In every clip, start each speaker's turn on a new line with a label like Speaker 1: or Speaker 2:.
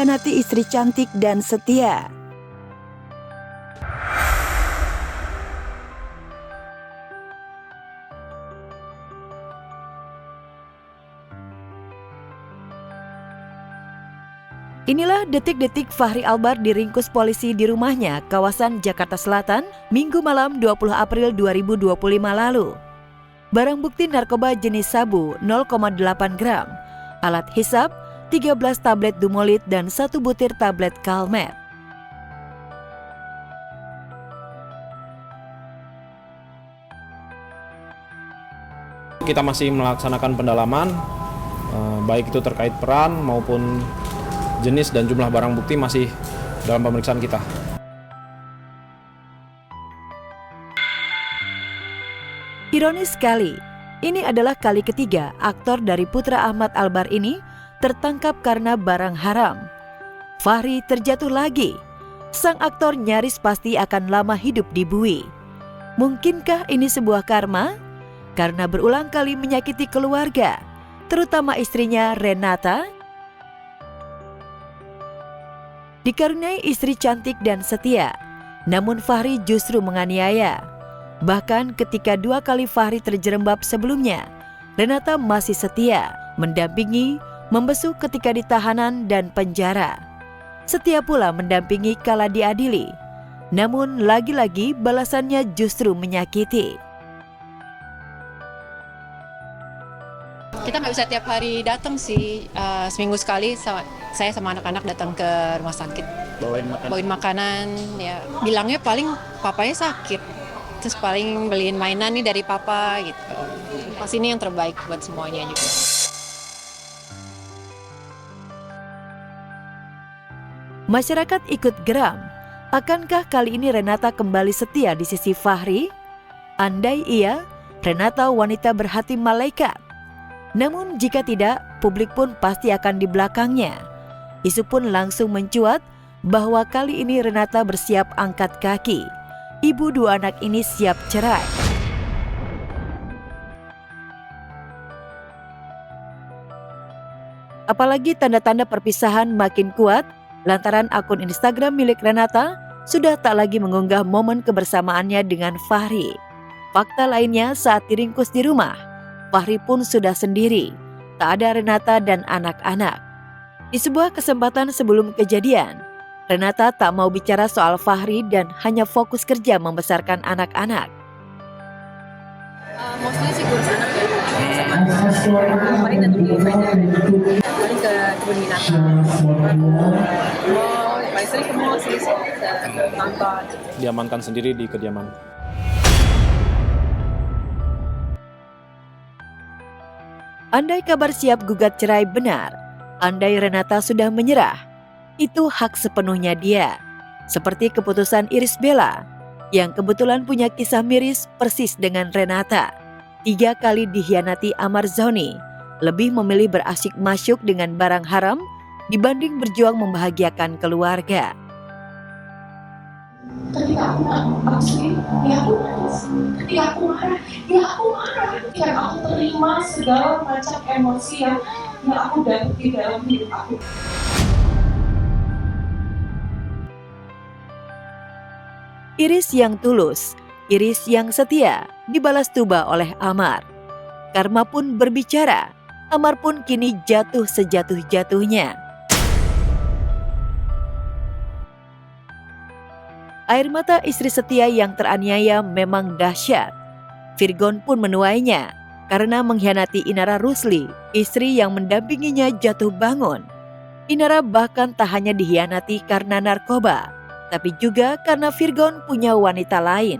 Speaker 1: mengkhianati istri cantik dan setia. Inilah detik-detik Fachri Albar diringkus polisi di rumahnya kawasan Jakarta Selatan Minggu malam 20 April 2025 lalu. Barang bukti narkoba jenis sabu 0,8 gram, alat hisap, 13 tablet Dumolit dan 1 butir tablet Calmet.
Speaker 2: Kita masih melaksanakan pendalaman, baik itu terkait peran maupun jenis dan jumlah barang bukti masih dalam pemeriksaan kita.
Speaker 1: Ironis sekali, ini adalah kali ketiga aktor dari Putra Ahmad Albar ini tertangkap karena barang haram. Fachri terjatuh lagi. Sang aktor nyaris pasti akan lama hidup di bui. Mungkinkah ini sebuah karma? Karena berulang kali menyakiti keluarga, terutama istrinya Renata. Dikaruniai istri cantik dan setia, namun Fachri justru menganiaya. Bahkan ketika 2 kali Fachri terjerembab sebelumnya, Renata masih setia, mendampingi, membesuk ketika di tahanan dan penjara. Setia pula mendampingi kala diadili. Namun lagi-lagi balasannya justru menyakiti.
Speaker 3: Kita nggak bisa tiap hari datang sih, seminggu sekali saya sama anak-anak datang ke rumah sakit. Bawain makanan, ya bilangnya paling papanya sakit, terus paling beliin mainan nih dari papa gitu. Pasti ini yang terbaik buat semuanya juga.
Speaker 1: Masyarakat ikut geram. Akankah kali ini Renata kembali setia di sisi Fachri? Andai iya, Renata wanita berhati malaikat. Namun jika tidak, publik pun pasti akan di belakangnya. Isu pun langsung mencuat bahwa kali ini Renata bersiap angkat kaki. Ibu 2 anak ini siap cerai. Apalagi tanda-tanda perpisahan makin kuat lantaran akun Instagram milik Renata sudah tak lagi mengunggah momen kebersamaannya dengan Fachri. Fakta lainnya saat diringkus di rumah, Fachri pun sudah sendiri, tak ada Renata dan anak-anak. Di sebuah kesempatan sebelum kejadian, Renata tak mau bicara soal Fachri dan hanya fokus kerja membesarkan anak-anak.
Speaker 4: Mostly sih ngurus anak ya. Kemarin datang di rumahnya, kemarin ke kebun binatang. Mall, paling sering ke mall sih, nonton.
Speaker 2: Diamankan sendiri di kediaman.
Speaker 1: Andai kabar siap gugat cerai benar, andai Renata sudah menyerah, itu hak sepenuhnya dia. Seperti keputusan Irish Bella, yang kebetulan punya kisah miris persis dengan Renata. 3 kali dikhianati Amar Zoni, lebih memilih berasyik masyuk dengan barang haram dibanding berjuang membahagiakan keluarga.
Speaker 5: Ketika aku asli, ya aku nangis. Ketika aku marah, ya aku marah. Yang aku terima segala macam emosi yang aku dapat di dalam hidup aku.
Speaker 1: Iris yang tulus, Iris yang setia, dibalas tuba oleh Amar. Karma pun berbicara, Amar pun kini jatuh sejatuh-jatuhnya. Air mata istri setia yang teraniaya memang dahsyat. Virgon pun menuainya karena mengkhianati Inara Rusli, istri yang mendampinginya jatuh bangun. Inara bahkan tak hanya dikhianati karena narkoba, tapi juga karena Virgon punya wanita lain.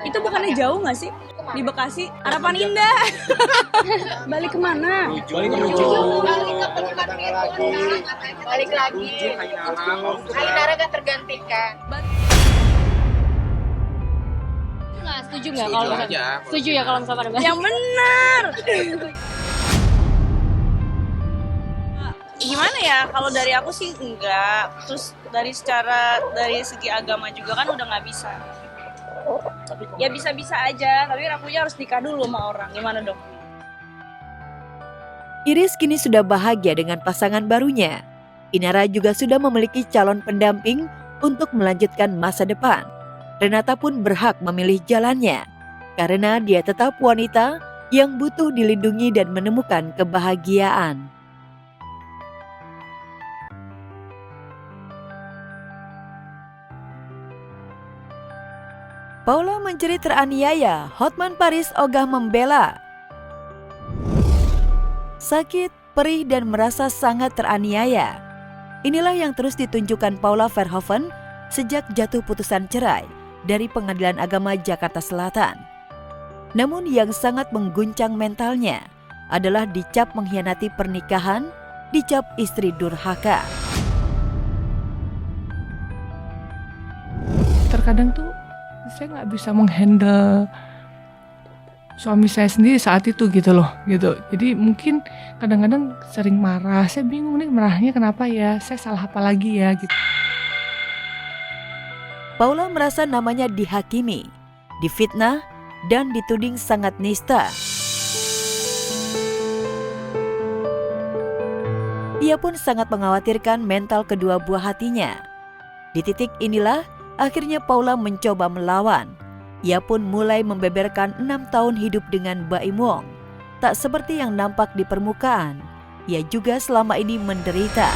Speaker 6: Itu bukannya jauh nggak sih? Di Bekasi, Harapan Indah. Balik kemana?
Speaker 3: Balik lagi. Ainara gak tergantikan.
Speaker 6: Setuju nggak kalau setuju ya kalau misalnya pada yang benar. Gimana ya, kalau dari aku sih enggak. Terus dari segi agama juga kan udah nggak bisa. Ya bisa-bisa aja, tapi akunya harus nikah dulu sama orang. Gimana dong?
Speaker 1: Iris kini sudah bahagia dengan pasangan barunya. Inara juga sudah memiliki calon pendamping untuk melanjutkan masa depan. Renata pun berhak memilih jalannya, karena dia tetap wanita yang butuh dilindungi dan menemukan kebahagiaan. Paula menjerit teraniaya, Hotman Paris ogah membela. Sakit, perih, dan merasa sangat teraniaya. Inilah yang terus ditunjukkan Paula Verhoeven sejak jatuh putusan cerai dari Pengadilan Agama Jakarta Selatan. Namun yang sangat mengguncang mentalnya adalah dicap mengkhianati pernikahan, dicap istri durhaka.
Speaker 7: Terkadang tuh saya nggak bisa menghandle suami saya sendiri saat itu gitu loh, gitu. Jadi mungkin kadang-kadang sering marah. Saya bingung nih marahnya kenapa ya? Saya salah apa lagi ya? Gitu.
Speaker 1: Paula merasa namanya dihakimi, difitnah, dan dituding sangat nista. Ia pun sangat mengkhawatirkan mental kedua buah hatinya. Di titik inilah akhirnya Paula mencoba melawan. Ia pun mulai membeberkan 6 tahun hidup dengan Baim Wong. Tak seperti yang nampak di permukaan, ia juga selama ini menderita.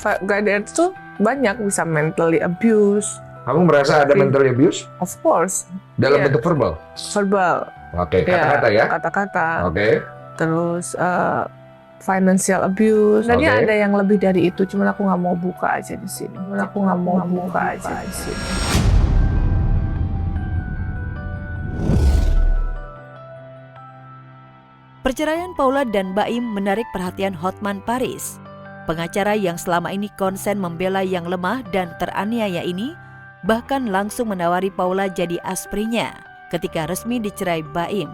Speaker 8: Gak tuh banyak bisa mentally abuse.
Speaker 9: Kamu merasa ada mental abuse?
Speaker 8: Of course.
Speaker 9: Dalam
Speaker 8: Iya.
Speaker 9: bentuk verbal?
Speaker 8: Verbal.
Speaker 9: Oke, kata-kata ya?
Speaker 8: Kata-kata.
Speaker 9: Oke.
Speaker 8: Terus financial abuse. Tadi
Speaker 9: Oke.
Speaker 8: ada yang lebih dari itu, cuman aku nggak mau buka aja di sini.
Speaker 1: Perceraian Paula dan Baim menarik perhatian Hotman Paris. Pengacara yang selama ini konsen membela yang lemah dan teraniaya ini bahkan langsung menawari Paula jadi asprinya ketika resmi dicerai Baim.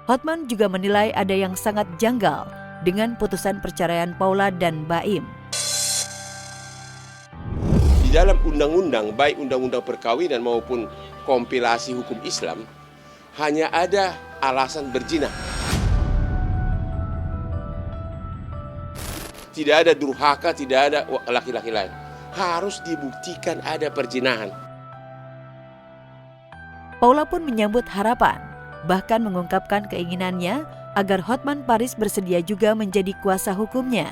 Speaker 1: Hotman juga menilai ada yang sangat janggal dengan putusan perceraian Paula dan Baim.
Speaker 10: Di dalam undang-undang, baik undang-undang perkawinan maupun kompilasi hukum Islam, hanya ada alasan berzina. Tidak ada durhaka, tidak ada laki-laki lain. Harus dibuktikan ada perzinahan.
Speaker 1: Paula pun menyambut harapan, bahkan mengungkapkan keinginannya agar Hotman Paris bersedia juga menjadi kuasa hukumnya,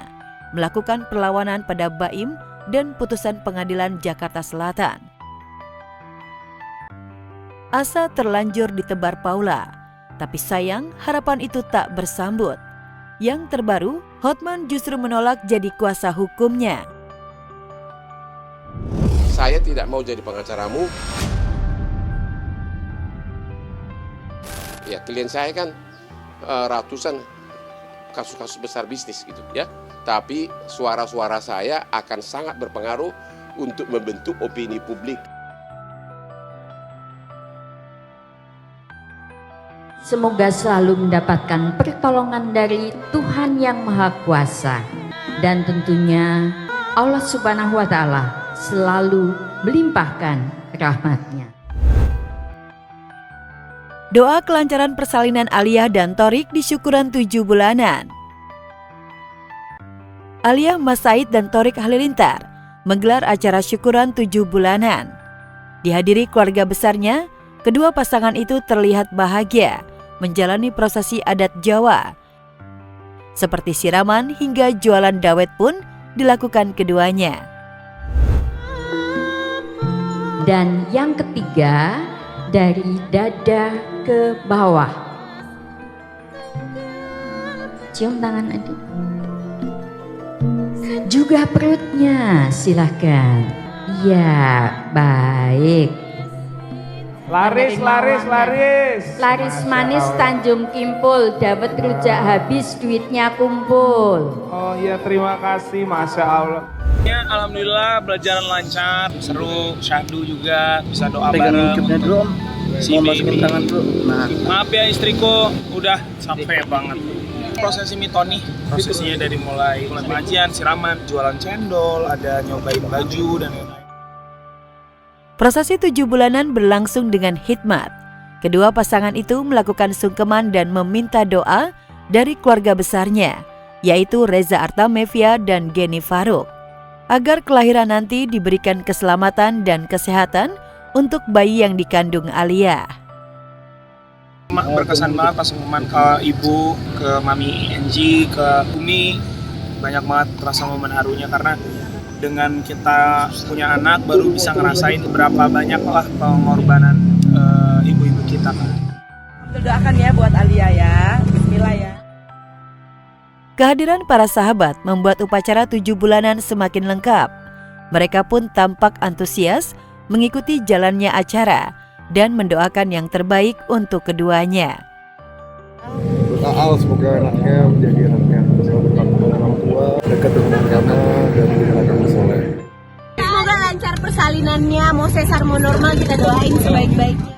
Speaker 1: melakukan perlawanan pada Baim dan putusan Pengadilan Jakarta Selatan. Asa terlanjur ditebar Paula, tapi sayang harapan itu tak bersambut. Yang terbaru, Hotman justru menolak jadi kuasa hukumnya.
Speaker 10: Saya tidak mau jadi pengacaramu. Ya, klien saya kan ratusan kasus-kasus besar bisnis gitu ya. Tapi suara-suara saya akan sangat berpengaruh untuk membentuk opini publik.
Speaker 11: Semoga selalu mendapatkan pertolongan dari Tuhan Yang Maha Kuasa. Dan tentunya Allah Subhanahu wa Ta'ala selalu melimpahkan rahmat-Nya.
Speaker 1: Doa kelancaran persalinan Aliyah dan Thorik di syukuran 7 bulanan. Aliyah, Mas Said, dan Thorik Halilintar menggelar acara syukuran 7 bulanan. Dihadiri keluarga besarnya, kedua pasangan itu terlihat bahagia menjalani prosesi adat Jawa. Seperti siraman hingga jualan dawet pun dilakukan keduanya.
Speaker 11: Dan yang ketiga, dari dada ke bawah. Cium tangan adik. Juga perutnya, silakan. Ya, baik.
Speaker 12: Laris
Speaker 11: manis Tanjung Kimpul, dapat rujak habis, duitnya kumpul.
Speaker 12: Oh iya, terima kasih, Masya Allah.
Speaker 13: Ya, alhamdulillah belajaran lancar, seru, syahdu juga, bisa doa bareng. Si masukin tangan dulu. Nah. Maaf ya istriku, udah sampai banget. Prosesi mitoni, prosesinya dari mulai pengajian, siraman, jualan cendol, ada nyobain baju dan lain-lain.
Speaker 1: Prosesi 7 bulanan berlangsung dengan hikmat. Kedua pasangan itu melakukan sungkeman dan meminta doa dari keluarga besarnya, yaitu Reza Artamevia dan Geni Faruk, agar kelahiran nanti diberikan keselamatan dan kesehatan untuk bayi yang dikandung Alia.
Speaker 13: Berkesan banget pas pengumuman ke ibu, ke mami Angie, ke Umi. Banyak banget terasa momen harunya karena dengan kita punya anak baru bisa ngerasain berapa banyak lah pengorbanan ibu-ibu kita kan.
Speaker 6: Doakan ya buat Alia ya. Bismillah ya.
Speaker 1: Kehadiran para sahabat membuat upacara 7 bulanan semakin lengkap. Mereka pun tampak antusias mengikuti jalannya acara dan mendoakan yang terbaik untuk keduanya.
Speaker 14: Berdoa semoga anaknya menjadi anak yang selalu dengan orang tua, dekat dengan agama dan menjadi anak yang soleh.
Speaker 6: Semoga lancar persalinannya, mau sesar mau normal kita doain sebaik-baiknya.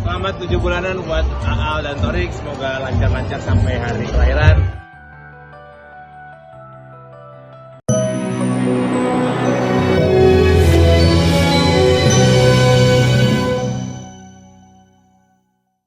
Speaker 13: Selamat 7 bulanan buat Aal dan Torik, semoga lancar-lancar sampai hari kelahiran.